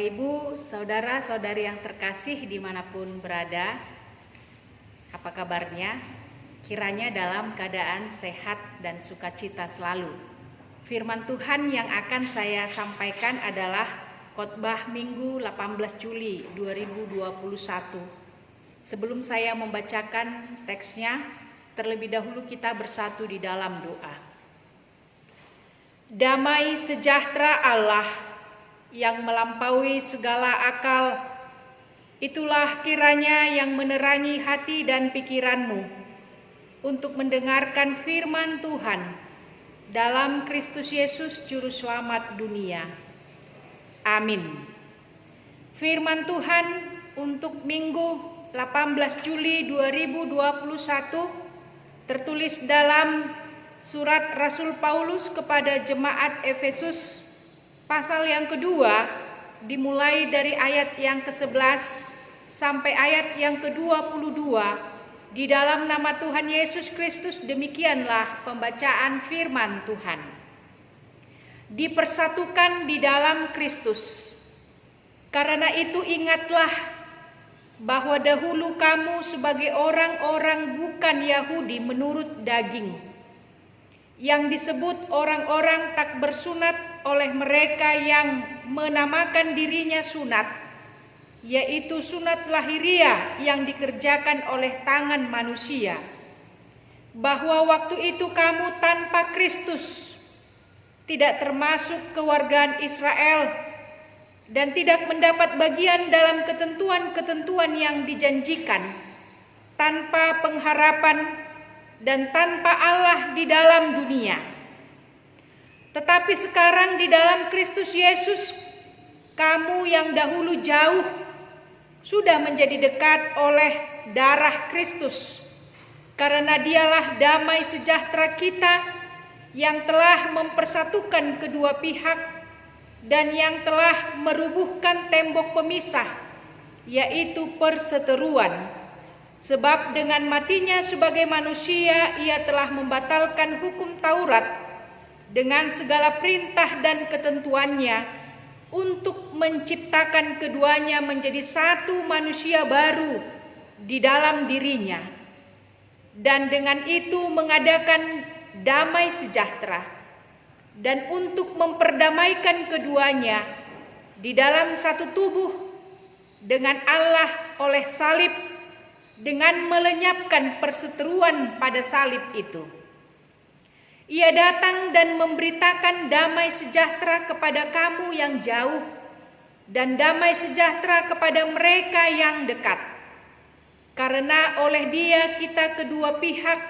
Bapak Ibu, saudara-saudari yang terkasih dimanapun berada, apa kabarnya? Kiranya dalam keadaan sehat dan sukacita selalu. Firman Tuhan yang akan saya sampaikan adalah khotbah Minggu 18 Juli 2021. Sebelum saya membacakan teksnya, terlebih dahulu kita bersatu di dalam doa. Damai sejahtera Allah yang melampaui segala akal, itulah kiranya yang menerangi hati dan pikiranmu untuk mendengarkan firman Tuhan dalam Kristus Yesus Juru Selamat dunia. Amin. Firman Tuhan untuk Minggu 18 Juli 2021 tertulis dalam surat Rasul Paulus kepada jemaat Efesus pasal yang kedua, dimulai dari ayat yang ke-11 sampai ayat yang ke-22. Di dalam nama Tuhan Yesus Kristus, demikianlah pembacaan firman Tuhan. Dipersatukan di dalam Kristus. Karena itu ingatlah bahwa dahulu kamu sebagai orang-orang bukan Yahudi menurut daging, yang disebut orang-orang tak bersunat oleh mereka yang menamakan dirinya sunat, yaitu sunat lahiriah yang dikerjakan oleh tangan manusia, bahwa waktu itu kamu tanpa Kristus, tidak termasuk kewargaan Israel, dan tidak mendapat bagian dalam ketentuan-ketentuan yang dijanjikan, tanpa pengharapan dan tanpa Allah di dalam dunia. Tetapi sekarang di dalam Kristus Yesus, kamu yang dahulu jauh sudah menjadi dekat oleh darah Kristus, karena dialah damai sejahtera kita yang telah mempersatukan kedua pihak dan yang telah merubuhkan tembok pemisah, yaitu perseteruan. Sebab dengan matinya sebagai manusia, ia telah membatalkan hukum Taurat dengan segala perintah dan ketentuannya, untuk menciptakan keduanya menjadi satu manusia baru di dalam dirinya, dan dengan itu mengadakan damai sejahtera, dan untuk memperdamaikan keduanya di dalam satu tubuh dengan Allah oleh salib, dengan melenyapkan perseteruan pada salib itu. Ia datang dan memberitakan damai sejahtera kepada kamu yang jauh, dan damai sejahtera kepada mereka yang dekat. Karena oleh Dia kita kedua pihak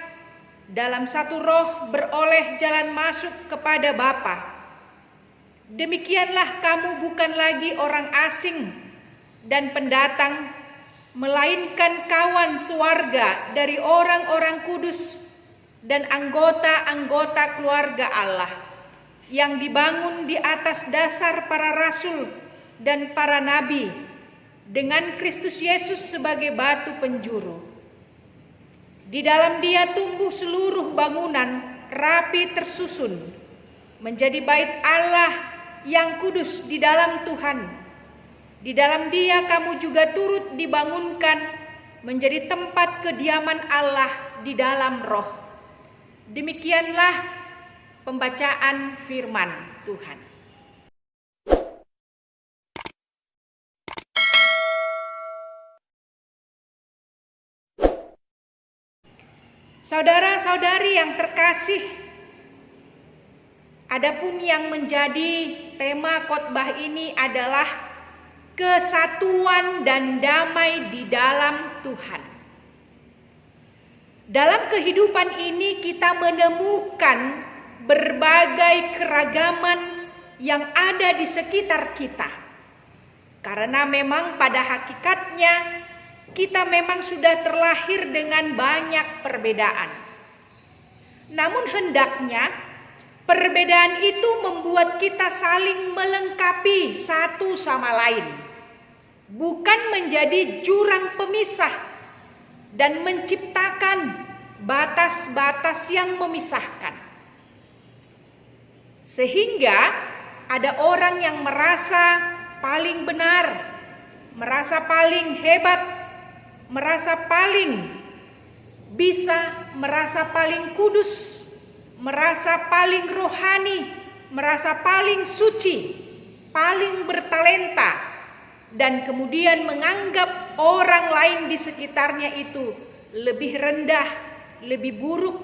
dalam satu roh beroleh jalan masuk kepada Bapa. Demikianlah kamu bukan lagi orang asing dan pendatang, melainkan kawan sewarga dari orang-orang kudus dan anggota-anggota keluarga Allah, yang dibangun di atas dasar para rasul dan para nabi, dengan Kristus Yesus sebagai batu penjuru. Di dalam Dia tumbuh seluruh bangunan rapi tersusun menjadi bait Allah yang kudus di dalam Tuhan. Di dalam Dia kamu juga turut dibangunkan menjadi tempat kediaman Allah di dalam roh. Demikianlah pembacaan firman Tuhan. Saudara-saudari yang terkasih, adapun yang menjadi tema khotbah ini adalah kesatuan dan damai di dalam Tuhan. Dalam kehidupan ini kita menemukan berbagai keragaman yang ada di sekitar kita. Karena memang pada hakikatnya kita memang sudah terlahir dengan banyak perbedaan. Namun hendaknya perbedaan itu membuat kita saling melengkapi satu sama lain, bukan menjadi jurang pemisah dan menciptakan batas-batas yang memisahkan. Sehingga ada orang yang merasa paling benar, merasa paling hebat, merasa paling bisa, merasa paling kudus, merasa paling rohani, merasa paling suci, paling bertalenta, dan kemudian menganggap orang lain di sekitarnya itu lebih rendah, lebih buruk,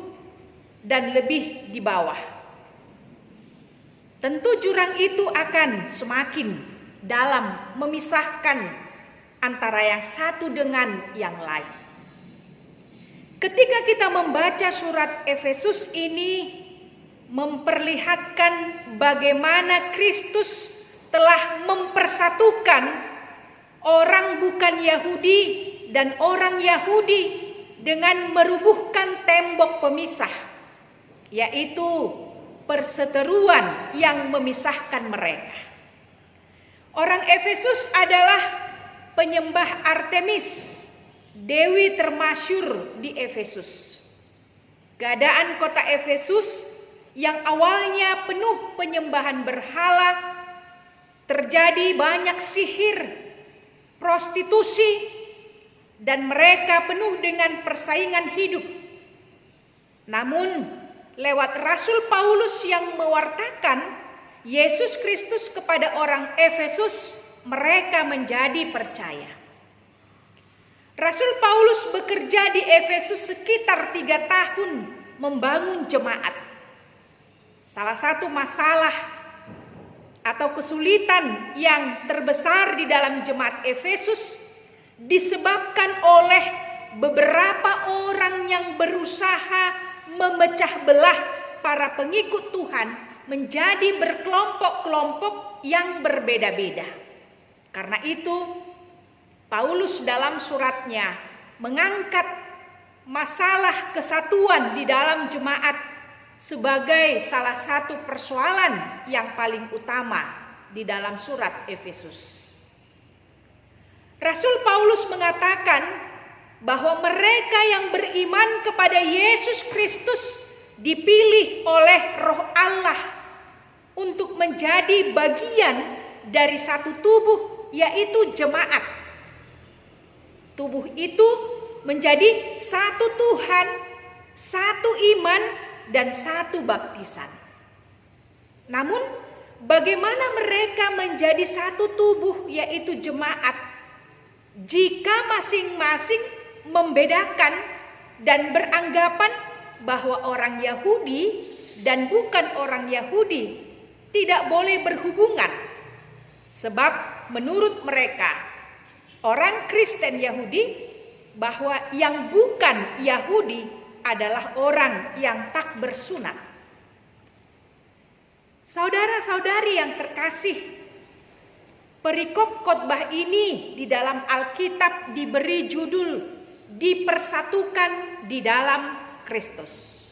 dan lebih di bawah. Tentu jurang itu akan semakin dalam memisahkan antara yang satu dengan yang lain. Ketika kita membaca surat Efesus ini memperlihatkan bagaimana Kristus telah mempersatukan orang bukan Yahudi dan orang Yahudi dengan merubuhkan tembok pemisah, yaitu perseteruan yang memisahkan mereka. Orang Efesus adalah penyembah Artemis, dewi termasyur di Efesus. Keadaan kota Efesus yang awalnya penuh penyembahan berhala, terjadi banyak sihir, prostitusi, dan mereka penuh dengan persaingan hidup. Namun, lewat Rasul Paulus yang mewartakan Yesus Kristus kepada orang Efesus, mereka menjadi percaya. Rasul Paulus bekerja di Efesus sekitar 3 tahun membangun jemaat. Salah satu masalah atau kesulitan yang terbesar di dalam jemaat Efesus disebabkan oleh beberapa orang yang berusaha memecah belah para pengikut Tuhan menjadi berkelompok-kelompok yang berbeda-beda. Karena itu, Paulus dalam suratnya mengangkat masalah kesatuan di dalam jemaat sebagai salah satu persoalan yang paling utama di dalam surat Efesus. Rasul Paulus mengatakan bahwa mereka yang beriman kepada Yesus Kristus dipilih oleh Roh Allah untuk menjadi bagian dari satu tubuh, yaitu jemaat. Tubuh itu menjadi satu Tuhan, satu iman, dan satu baptisan. Namun, bagaimana mereka menjadi satu tubuh, yaitu jemaat, jika masing-masing membedakan dan beranggapan bahwa orang Yahudi dan bukan orang Yahudi tidak boleh berhubungan? Sebab menurut mereka, orang Kristen Yahudi, bahwa yang bukan Yahudi adalah orang yang tak bersunat. Saudara-saudari yang terkasih, perikop khotbah ini di dalam Alkitab diberi judul dipersatukan di dalam Kristus.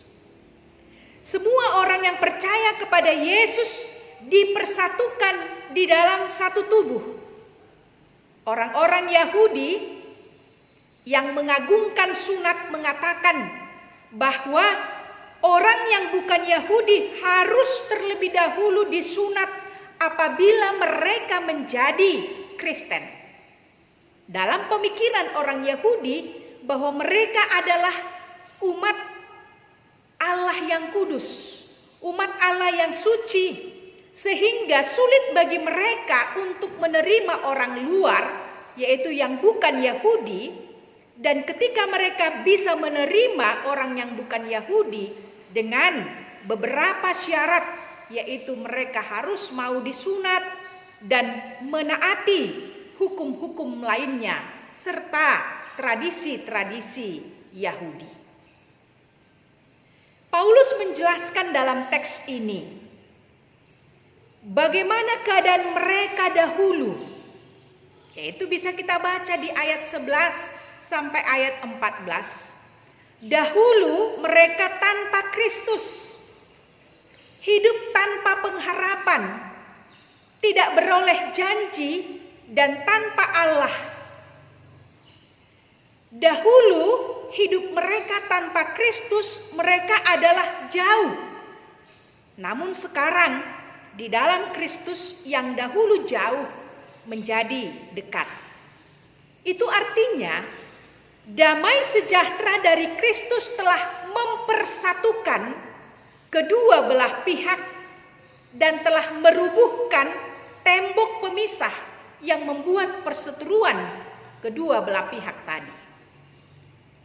Semua orang yang percaya kepada Yesus dipersatukan di dalam satu tubuh. Orang-orang Yahudi yang mengagungkan sunat mengatakan bahwa orang yang bukan Yahudi harus terlebih dahulu disunat apabila mereka menjadi Kristen. Dalam pemikiran orang Yahudi bahwa mereka adalah umat Allah yang kudus, umat Allah yang suci, sehingga sulit bagi mereka untuk menerima orang luar, yaitu yang bukan Yahudi. Dan ketika mereka bisa menerima orang yang bukan Yahudi dengan beberapa syarat, yaitu mereka harus mau disunat dan menaati hukum-hukum lainnya serta tradisi-tradisi Yahudi. Paulus menjelaskan dalam teks ini bagaimana keadaan mereka dahulu, yaitu bisa kita baca di ayat 11 sampai ayat 14. Dahulu mereka tanpa Kristus, hidup tanpa pengharapan, tidak beroleh janji, dan tanpa Allah. Dahulu hidup mereka tanpa Kristus, mereka adalah jauh. Namun sekarang di dalam Kristus yang dahulu jauh, menjadi dekat. Itu artinya damai sejahtera dari Kristus telah mempersatukan kedua belah pihak dan telah merubuhkan tembok pemisah yang membuat perseteruan kedua belah pihak tadi.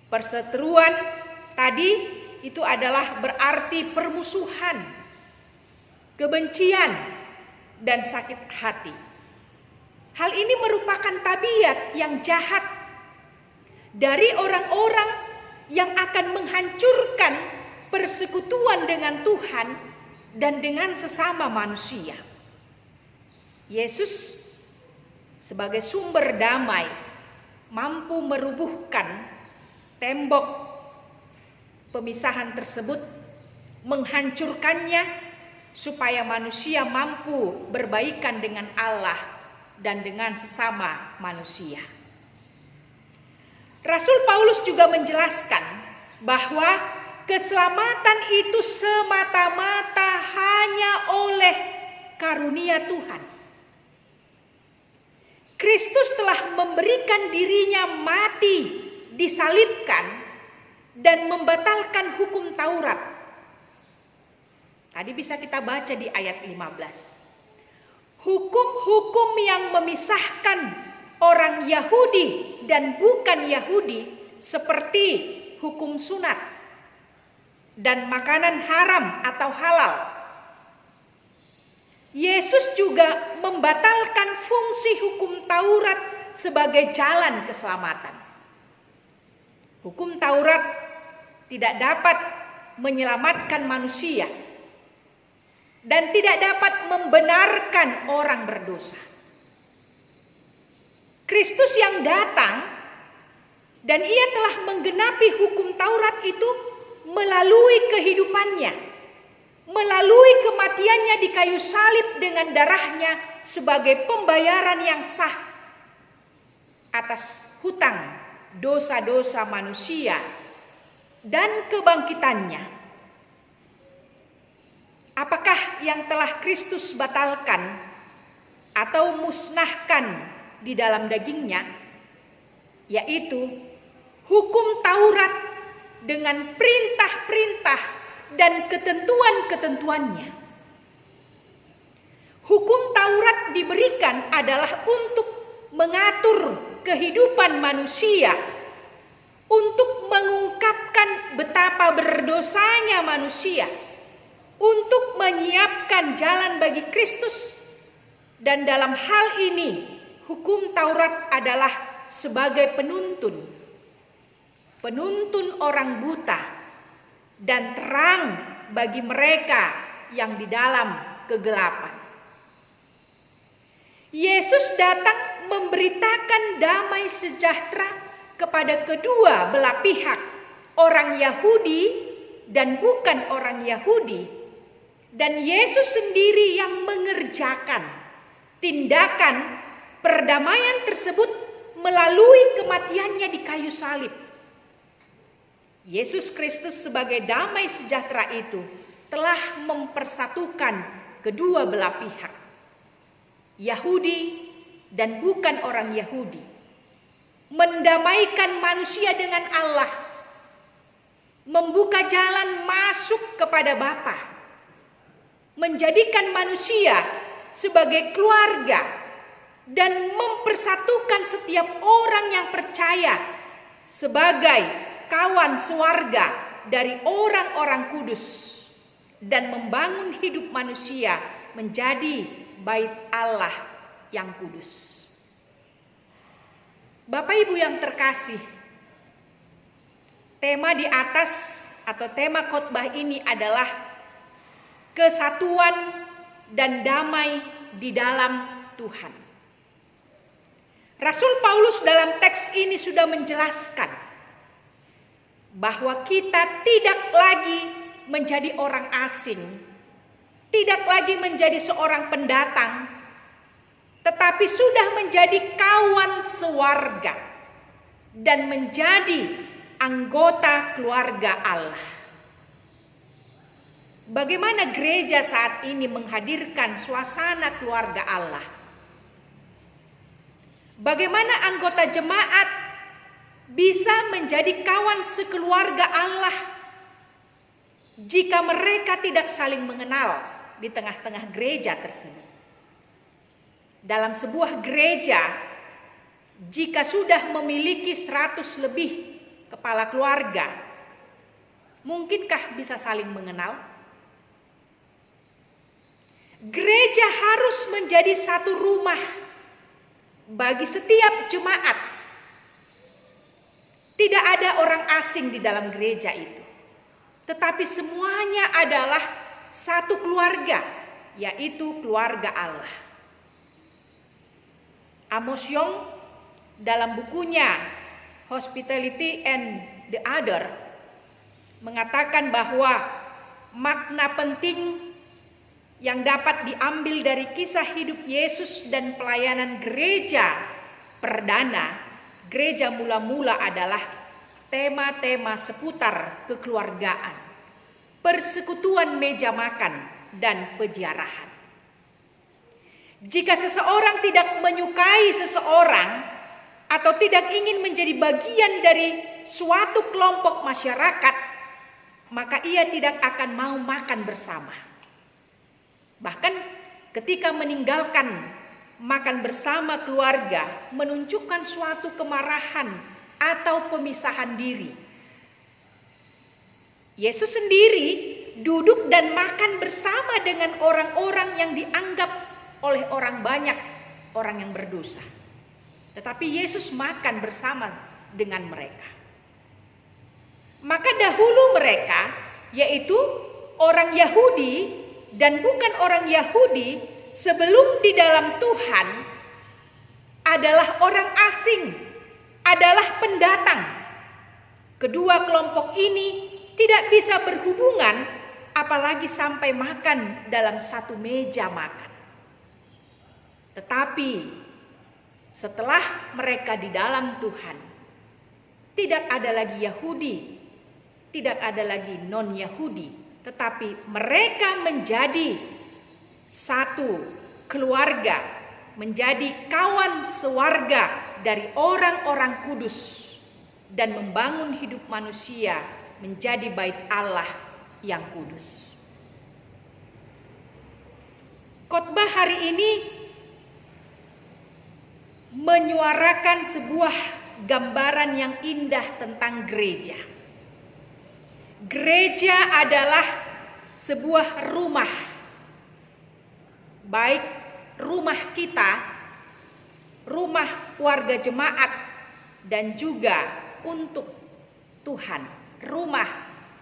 Perseteruan tadi itu adalah berarti permusuhan, kebencian, dan sakit hati. Hal ini merupakan tabiat yang jahat dari orang-orang yang akan menghancurkan persekutuan dengan Tuhan dan dengan sesama manusia. Yesus sebagai sumber damai mampu merubuhkan tembok pemisahan tersebut, menghancurkannya supaya manusia mampu berbaikan dengan Allah dan dengan sesama manusia. Rasul Paulus juga menjelaskan bahwa keselamatan itu semata-mata hanya oleh karunia Tuhan. Kristus telah memberikan dirinya mati, disalibkan, dan membatalkan hukum Taurat. Tadi bisa kita baca di ayat 15. Hukum-hukum yang memisahkan orang Yahudi dan bukan Yahudi seperti hukum sunat dan makanan haram atau halal. Yesus juga membatalkan fungsi hukum Taurat sebagai jalan keselamatan. Hukum Taurat tidak dapat menyelamatkan manusia dan tidak dapat membenarkan orang berdosa. Kristus yang datang dan ia telah menggenapi hukum Taurat itu melalui kehidupannya, melalui kematiannya di kayu salib dengan darahnya sebagai pembayaran yang sah atas hutang dosa-dosa manusia dan kebangkitannya. Apakah yang telah Kristus batalkan atau musnahkan di dalam dagingnya? Yaitu hukum Taurat dengan perintah-perintah dan ketentuan-ketentuannya. Hukum Taurat diberikan adalah untuk mengatur kehidupan manusia, untuk mengungkapkan betapa berdosanya manusia, untuk menyiapkan jalan bagi Kristus. Dan dalam hal ini hukum Taurat adalah sebagai penuntun orang buta dan terang bagi mereka yang di dalam kegelapan. Yesus datang memberitakan damai sejahtera kepada kedua belah pihak, orang Yahudi dan bukan orang Yahudi. Dan Yesus sendiri yang mengerjakan tindakan perdamaian tersebut melalui kematiannya di kayu salib. Yesus Kristus sebagai damai sejahtera itu telah mempersatukan kedua belah pihak, Yahudi dan bukan orang Yahudi, mendamaikan manusia dengan Allah, membuka jalan masuk kepada Bapa, menjadikan manusia sebagai keluarga dan mempersatukan setiap orang yang percaya sebagai kawan sewarga dari orang-orang kudus dan membangun hidup manusia menjadi bait Allah yang kudus. Bapak Ibu yang terkasih, tema di atas atau tema khotbah ini adalah kesatuan dan damai di dalam Tuhan. Rasul Paulus dalam teks ini sudah menjelaskan bahwa kita tidak lagi menjadi orang asing, tidak lagi menjadi seorang pendatang, tetapi sudah menjadi kawan sewarga dan menjadi anggota keluarga Allah. Bagaimana gereja saat ini menghadirkan suasana keluarga Allah? Bagaimana anggota jemaat bisa menjadi kawan sekeluarga Allah jika mereka tidak saling mengenal di tengah-tengah gereja tersebut? Dalam sebuah gereja, jika sudah memiliki 100 lebih kepala keluarga, mungkinkah bisa saling mengenal? Gereja harus menjadi satu rumah bagi setiap jemaat. Tidak ada orang asing di dalam gereja itu, tetapi semuanya adalah satu keluarga, yaitu keluarga Allah. Amos Yong dalam bukunya Hospitality and the Other mengatakan bahwa makna penting yang dapat diambil dari kisah hidup Yesus dan pelayanan gereja perdana, gereja mula-mula adalah tema-tema seputar kekeluargaan, persekutuan meja makan, dan peziarahan. Jika seseorang tidak menyukai seseorang atau tidak ingin menjadi bagian dari suatu kelompok masyarakat, maka ia tidak akan mau makan bersama. Bahkan ketika meninggalkan makan bersama keluarga menunjukkan suatu kemarahan atau pemisahan diri. Yesus sendiri duduk dan makan bersama dengan orang-orang yang dianggap oleh orang banyak orang yang berdosa. Tetapi Yesus makan bersama dengan mereka. Maka dahulu mereka, yaitu orang Yahudi dan bukan orang Yahudi, sebelum di dalam Tuhan adalah orang asing, adalah pendatang. Kedua kelompok ini tidak bisa berhubungan, apalagi sampai makan dalam satu meja makan. Tetapi setelah mereka di dalam Tuhan, tidak ada lagi Yahudi, tidak ada lagi non-Yahudi, tetapi mereka menjadi satu keluarga, menjadi kawan sewarga dari orang-orang kudus dan membangun hidup manusia menjadi bait Allah yang kudus. Khotbah hari ini menyuarakan sebuah gambaran yang indah tentang gereja. Gereja adalah sebuah rumah, baik rumah kita, rumah warga jemaat, dan juga untuk Tuhan, rumah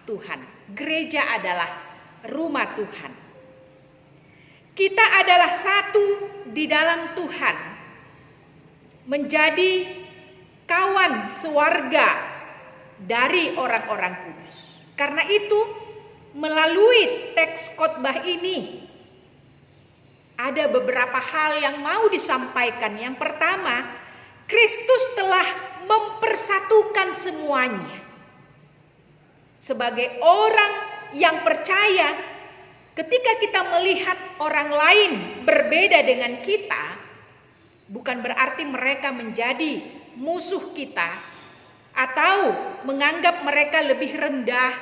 Tuhan. Gereja adalah rumah Tuhan. Kita adalah satu di dalam Tuhan, menjadi kawan sewarga dari orang-orang kudus. Karena itu, melalui teks khotbah ini ada beberapa hal yang mau disampaikan. Yang pertama, Kristus telah mempersatukan semuanya. Sebagai orang yang percaya, ketika kita melihat orang lain berbeda dengan kita, bukan berarti mereka menjadi musuh kita atau menganggap mereka lebih rendah,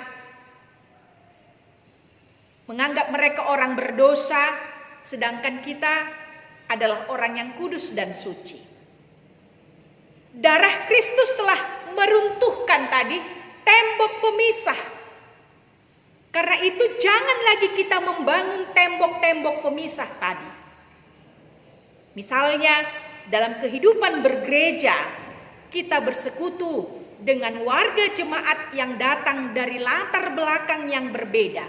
menganggap mereka orang berdosa, sedangkan kita adalah orang yang kudus dan suci. Darah Kristus telah meruntuhkan tadi tembok pemisah. Karena itu jangan lagi kita membangun tembok-tembok pemisah tadi. Misalnya dalam kehidupan bergereja, kita bersekutu dengan warga jemaat yang datang dari latar belakang yang berbeda,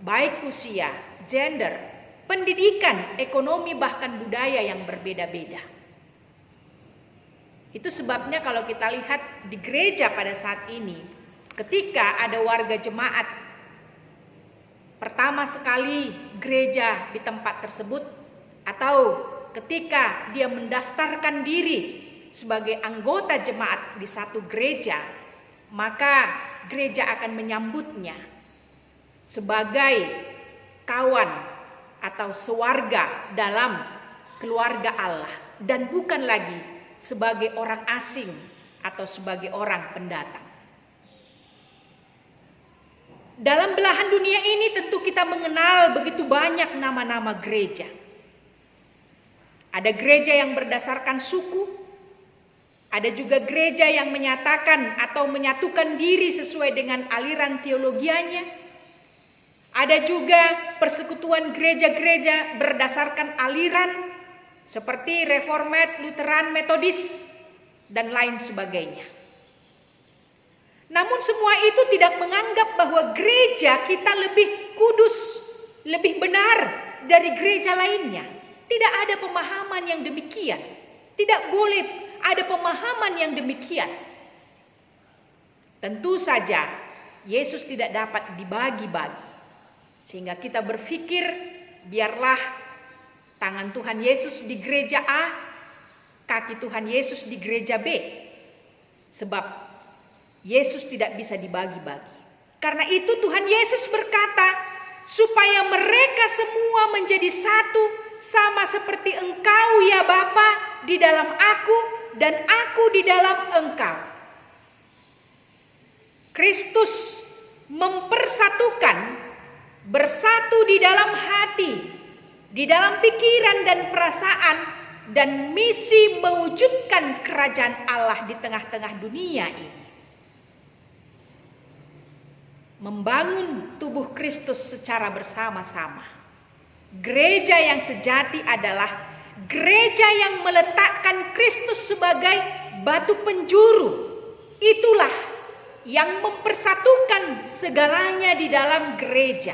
baik usia, gender, pendidikan, ekonomi, bahkan budaya yang berbeda-beda. Itu sebabnya kalau kita lihat di gereja pada saat ini, ketika ada warga jemaat, pertama sekali gereja di tempat tersebut, atau ketika dia mendaftarkan diri sebagai anggota jemaat di satu gereja, maka gereja akan menyambutnya sebagai kawan atau sewarga dalam keluarga Allah, dan bukan lagi sebagai orang asing atau sebagai orang pendatang. Dalam belahan dunia ini tentu kita mengenal begitu banyak nama-nama gereja. Ada gereja yang berdasarkan suku, ada juga gereja yang menyatakan atau menyatukan diri sesuai dengan aliran teologianya. Ada juga persekutuan gereja-gereja berdasarkan aliran seperti Reformed, Lutheran, Metodis, dan lain sebagainya. Namun semua itu tidak menganggap bahwa gereja kita lebih kudus, lebih benar dari gereja lainnya. Tidak ada pemahaman yang demikian. Tidak boleh ada pemahaman yang demikian. Tentu saja Yesus tidak dapat dibagi-bagi. Sehingga kita berpikir biarlah tangan Tuhan Yesus di gereja A, kaki Tuhan Yesus di gereja B. Sebab Yesus tidak bisa dibagi-bagi. Karena itu Tuhan Yesus berkata, supaya mereka semua menjadi satu, sama seperti Engkau ya Bapa di dalam aku dan aku di dalam Engkau. Kristus mempersatukan, bersatu di dalam hati, di dalam pikiran dan perasaan, dan misi mewujudkan kerajaan Allah di tengah-tengah dunia ini. Membangun tubuh Kristus secara bersama-sama. Gereja yang sejati adalah gereja yang meletakkan Kristus sebagai batu penjuru. Itulah yang mempersatukan segalanya di dalam gereja.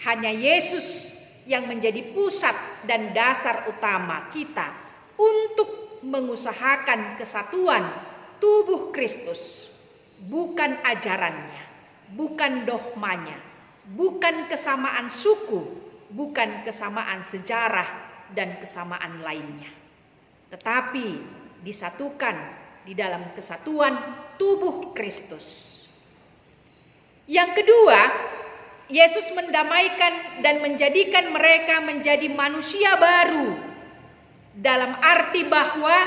Hanya Yesus yang menjadi pusat dan dasar utama kita untuk mengusahakan kesatuan tubuh Kristus, bukan ajarannya, bukan dogmanya, bukan kesamaan suku, bukan kesamaan sejarah dan kesamaan lainnya, tetapi disatukan di dalam kesatuan tubuh Kristus. Yang kedua, Yesus mendamaikan dan menjadikan mereka menjadi manusia baru, dalam arti bahwa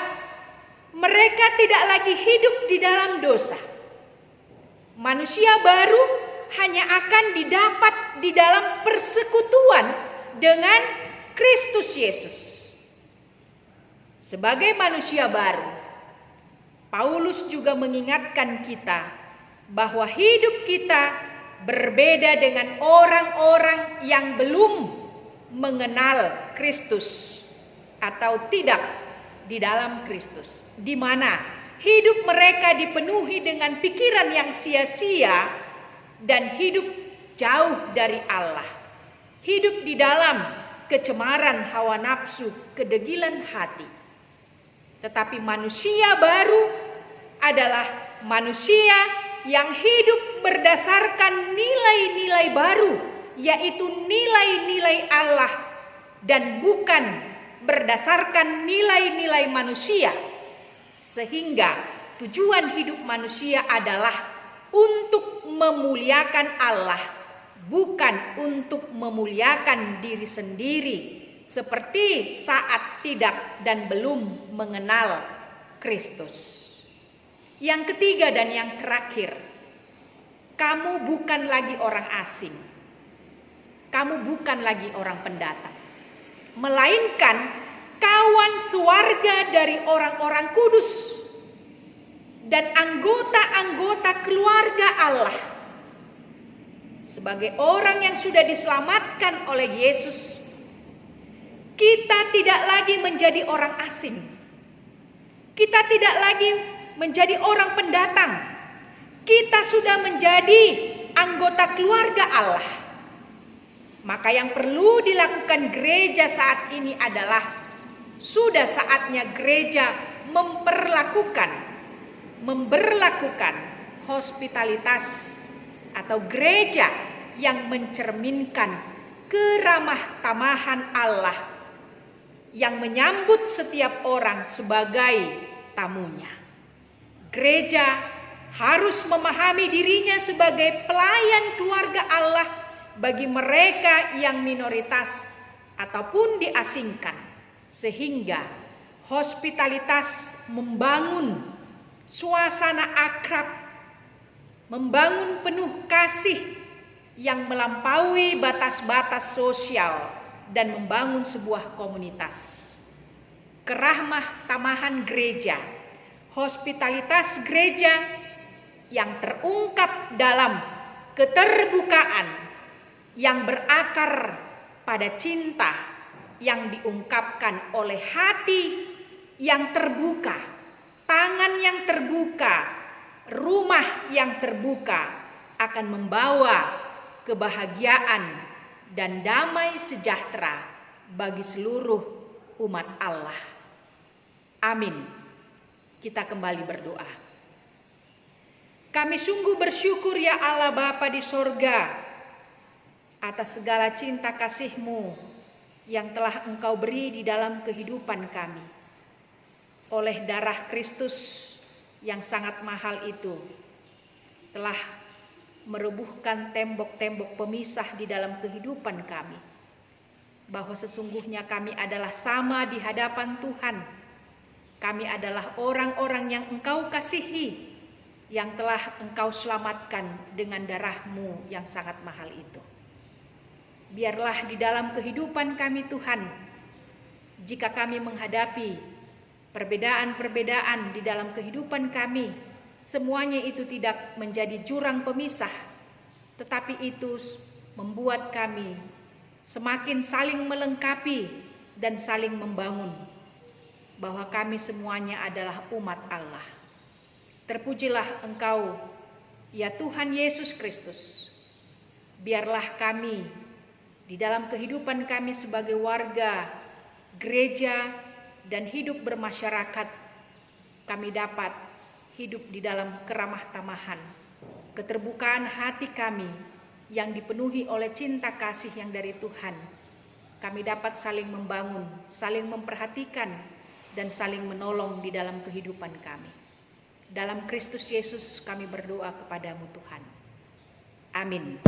mereka tidak lagi hidup di dalam dosa. Manusia baru hanya akan didapat di dalam persekutuan dengan Kristus Yesus. Sebagai manusia baru, Paulus juga mengingatkan kita bahwa hidup kita berbeda dengan orang-orang yang belum mengenal Kristus atau tidak di dalam Kristus, di mana hidup mereka dipenuhi dengan pikiran yang sia-sia dan hidup jauh dari Allah. Hidup di dalam kecemaran hawa nafsu, kedegilan hati. Tetapi manusia baru adalah manusia yang hidup berdasarkan nilai-nilai baru, yaitu nilai-nilai Allah dan bukan berdasarkan nilai-nilai manusia. Sehingga tujuan hidup manusia adalah untuk memuliakan Allah, bukan untuk memuliakan diri sendiri, seperti saat tidak dan belum mengenal Kristus. Yang ketiga dan yang terakhir, kamu bukan lagi orang asing, kamu bukan lagi orang pendatang, melainkan kawan sewarga dari orang-orang kudus dan anggota-anggota keluarga Allah. Sebagai orang yang sudah diselamatkan oleh Yesus, kita tidak lagi menjadi orang asing. Kita tidak lagi menjadi orang pendatang. Kita sudah menjadi anggota keluarga Allah. Maka yang perlu dilakukan gereja saat ini adalah sudah saatnya gereja memberlakukan hospitalitas atau gereja yang mencerminkan keramah tamahan Allah yang menyambut setiap orang sebagai tamunya. Gereja harus memahami dirinya sebagai pelayan keluarga Allah bagi mereka yang minoritas ataupun diasingkan, sehingga Hospitalitas membangun suasana akrab, membangun penuh kasih yang melampaui batas-batas sosial dan membangun sebuah komunitas. Kerahmah tamahan gereja, hospitalitas gereja yang terungkap dalam keterbukaan yang berakar pada cinta yang diungkapkan oleh hati yang terbuka, tangan yang terbuka, rumah yang terbuka akan membawa kebahagiaan dan damai sejahtera bagi seluruh umat Allah. Amin. Kita kembali berdoa. Kami sungguh bersyukur ya Allah Bapa di sorga atas segala cinta kasih-Mu yang telah Engkau beri di dalam kehidupan kami. Oleh darah Kristus yang sangat mahal itu telah merobohkan tembok-tembok pemisah di dalam kehidupan kami. Bahwa sesungguhnya kami adalah sama di hadapan Tuhan. Kami adalah orang-orang yang Engkau kasihi, yang telah Engkau selamatkan dengan darah-Mu yang sangat mahal itu. Biarlah di dalam kehidupan kami Tuhan, jika kami menghadapi perbedaan-perbedaan di dalam kehidupan kami, semuanya itu tidak menjadi jurang pemisah, tetapi itu membuat kami semakin saling melengkapi dan saling membangun, bahwa kami semuanya adalah umat Allah. Terpujilah Engkau, ya Tuhan Yesus Kristus. Biarlah kami di dalam kehidupan kami sebagai warga gereja dan hidup bermasyarakat, kami dapat hidup di dalam keramah tamahan, keterbukaan hati kami yang dipenuhi oleh cinta kasih yang dari Tuhan. Kami dapat saling membangun, saling memperhatikan, dan saling menolong di dalam kehidupan kami. Dalam Kristus Yesus kami berdoa kepadamu Tuhan. Amin.